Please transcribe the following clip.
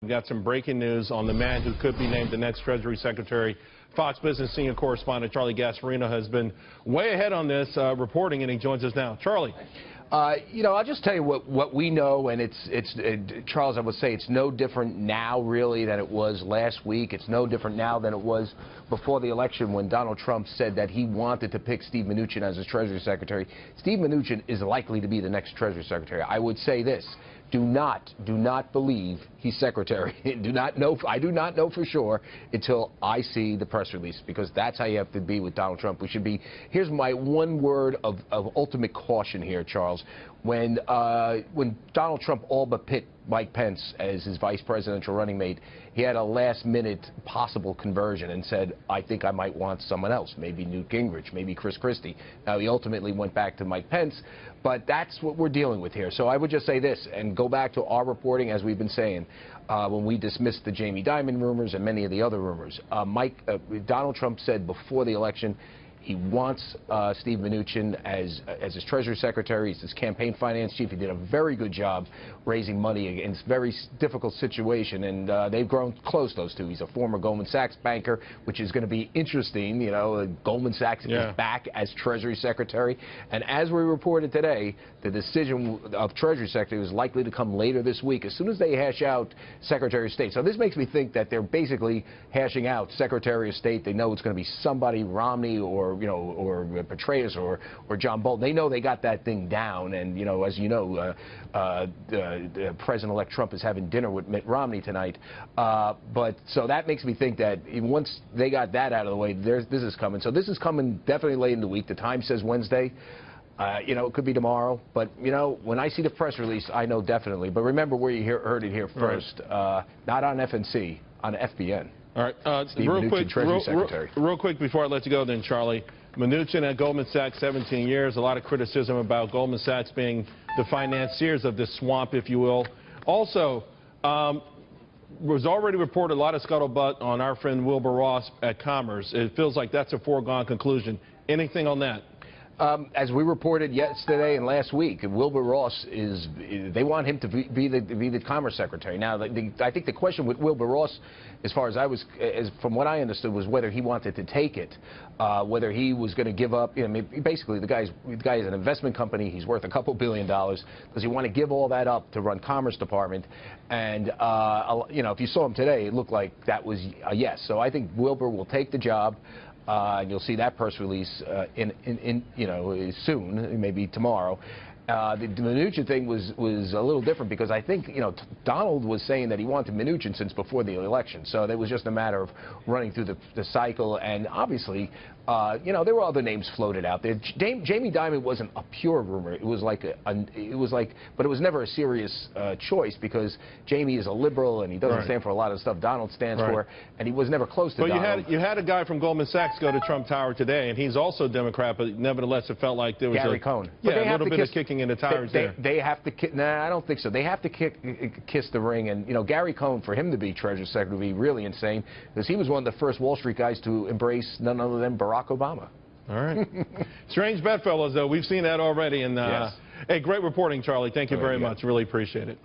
We've got some breaking news on the man who could be named the next Treasury Secretary. Fox Business senior correspondent Charlie Gasparino has been way ahead on this reporting, and he joins us now. Charlie. I'll just tell you what we know, and Charles, I would say it's no different now, really, than it was last week. It's no different now than it was before the election when Donald Trump said that he wanted to pick Steve Mnuchin as his Treasury Secretary. Steve Mnuchin is likely to be the next Treasury Secretary. I would say this. Do not believe he's secretary. I do not know for sure until I see the press release, because that's how you have to be with Donald Trump. We should be. Here's my one word of ultimate caution here, Charles. When Donald Trump all but picked Mike Pence as his vice presidential running mate, he had a last-minute possible conversion and said, I think I might want someone else, maybe Newt Gingrich, maybe Chris Christie. Now, he ultimately went back to Mike Pence, but that's what we're dealing with here. So I would just say this, and go back to our reporting, as we've been saying, when we dismissed the Jamie Dimon rumors and many of the other rumors. Donald Trump said before the election he wants Steve Mnuchin as his Treasury Secretary. He's his campaign finance chief. He did a very good job raising money in a very difficult situation, and they've grown close, those two. He's a former Goldman Sachs banker, which is going to be interesting. You know, Goldman Sachs is back as Treasury Secretary. And as we reported today, the decision of Treasury Secretary is likely to come later this week, as soon as they hash out Secretary of State. So this makes me think that they're basically hashing out Secretary of State. They know it's going to be somebody, Romney or Petraeus or John Bolton. They know they got that thing down, and as you know, President-elect Trump is having dinner with Mitt Romney tonight. So that makes me think that once they got that out of the way, this is coming. So this is coming definitely late in the week. The Times says Wednesday. It could be tomorrow, but when I see the press release, I know definitely. But remember where you heard it here first, not on FNC, on FBN. All right, real quick before I let you go then, Charlie. Mnuchin at Goldman Sachs, 17 years. A lot of criticism about Goldman Sachs being the financiers of this swamp, if you will. Also, was already reported a lot of scuttlebutt on our friend Wilbur Ross at Commerce. It feels like that's a foregone conclusion. Anything on that? As we reported yesterday and last week, Wilbur Ross they want him to be the Commerce Secretary. Now, I think the question with Wilbur Ross, as far as from what I understood, was whether he wanted to take it, whether he was going to give up. Basically, the guy is an investment company. He's worth a couple $2 billion. Does he want to give all that up to run Commerce Department? And if you saw him today, it looked like that was a yes. So I think Wilbur will take the job. And you'll see that press release soon, maybe tomorrow. The Mnuchin thing was a little different, because I think Donald was saying that he wanted Mnuchin since before the election, so it was just a matter of running through the cycle. And obviously, there were other names floated out there. Jamie Dimon wasn't a pure rumor. It was like, but it was never a serious choice, because Jamie is a liberal and he doesn't stand for a lot of stuff Donald stands for, and he was never close to Donald. But you had a guy from Goldman Sachs go to Trump Tower today, and he's also a Democrat, but nevertheless, it felt like there was Gary Cohn. Yeah, a little bit of kicking in the tires there. They have to nah, I don't think so. They have to kiss the ring, and Gary Cohn, for him to be Treasury Secretary, would be really insane, because he was one of the first Wall Street guys to embrace none other than Barack Obama. All right. Strange bedfellows, though. We've seen that already. And hey, great reporting, Charlie. Thank you very much. Really appreciate it.